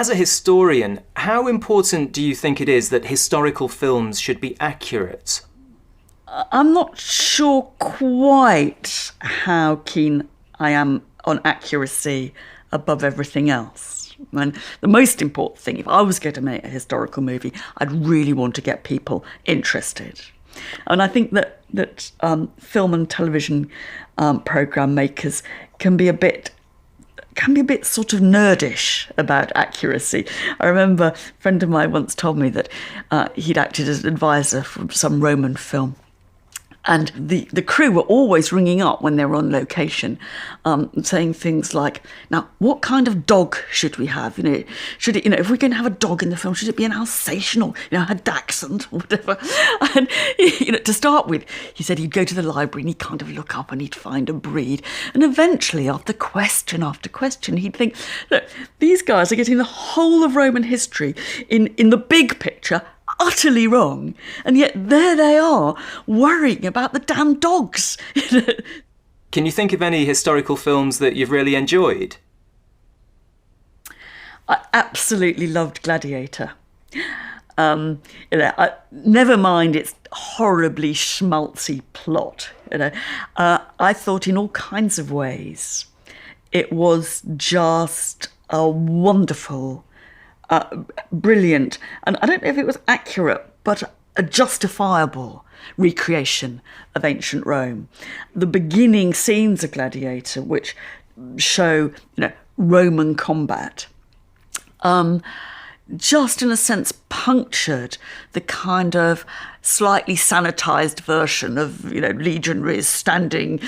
as a historian, how important do you think it is that historical films should be accurate? I'm not sure quite how keen I am on accuracy above everything else. And the most important thing, if I was going to make a historical movie, I'd really want to get people interested. And I think that film and television programme makers can be a bit sort of nerdish about accuracy. I remember a friend of mine once told me that he'd acted as an advisor for some Roman film. And the crew were always ringing up when they were on location, saying things like, "Now, what kind of dog should we have? Should it, if we're going to have a dog in the film, should it be an Alsatian or, a Dachshund or whatever?" And to start with, he said he'd go to the library and he'd kind of look up and he'd find a breed. And eventually, after question after question, he'd think, look, these guys are getting the whole of Roman history in the big picture utterly wrong, and yet there they are worrying about the damn dogs. Can you think of any historical films that you've really enjoyed? I absolutely loved Gladiator. Never mind its horribly schmaltzy plot. I thought in all kinds of ways it was just a wonderful, brilliant, and I don't know if it was accurate, but a justifiable recreation of ancient Rome. The beginning scenes of Gladiator, which show, Roman combat, just in a sense punctured the kind of slightly sanitized version of, legionaries standing,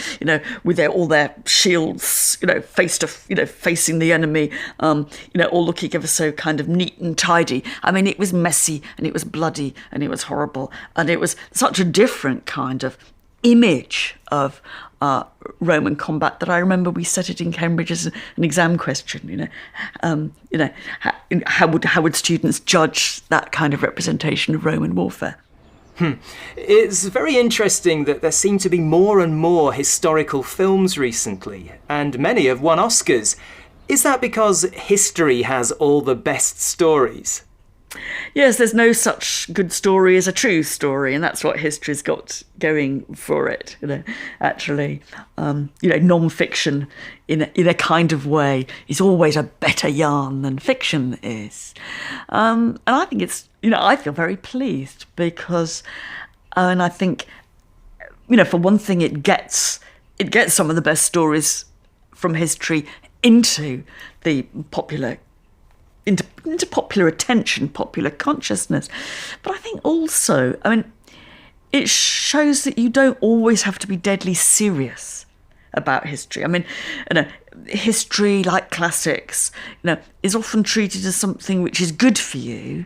with all their shields, facing the enemy, all looking ever so kind of neat and tidy. I mean, it was messy and it was bloody and it was horrible. And it was such a different kind of image of Roman combat that I remember we set it in Cambridge as an exam question. How would students judge that kind of representation of Roman warfare? It's very interesting that there seem to be more and more historical films recently, and many have won Oscars. Is that because history has all the best stories? Yes, there's no such good story as a true story, and that's what history's got going for it. Actually, non-fiction, in a kind of way, is always a better yarn than fiction is. And I think it's, I feel very pleased because, and I think, for one thing, it gets some of the best stories from history into the popular. Into popular attention, popular consciousness. But I think also, it shows that you don't always have to be deadly serious about history. History, like classics, is often treated as something which is good for you,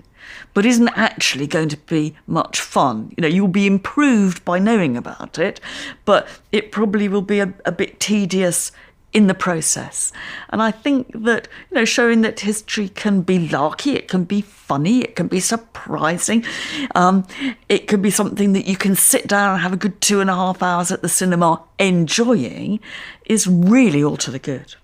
but isn't actually going to be much fun. You'll be improved by knowing about it, but it probably will be a bit tedious in the process. And I think that, showing that history can be larky, it can be funny, it can be surprising, it can be something that you can sit down and have a good 2.5 hours at the cinema enjoying, is really all to the good.